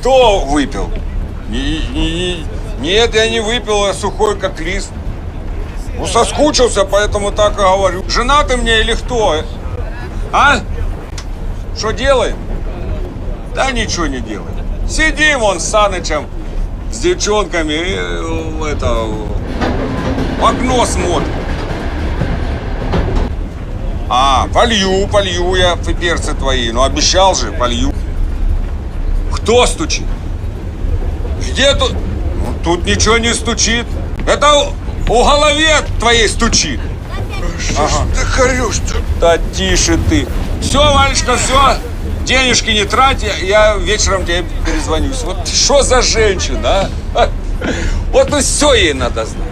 Кто выпил? Нет, я не выпил, я сухой как лист. Ну, соскучился, поэтому так и говорю. Жена ты мне или кто? А? Что делаем? Да ничего не делаем. Сидим вон с Санычем, с девчонками, и, в окно смотрим. А, полью я перцы твои. Ну, обещал же, полью. Кто стучит? Где тут? Ну, тут ничего не стучит. Это у голове твоей стучит. Ага. Ты хорюсь-то. Да тише ты. Все, Валечка, все. Денежки не трать, я вечером тебе перезвонюсь. Вот что за женщина, а? Вот ну все ей надо знать.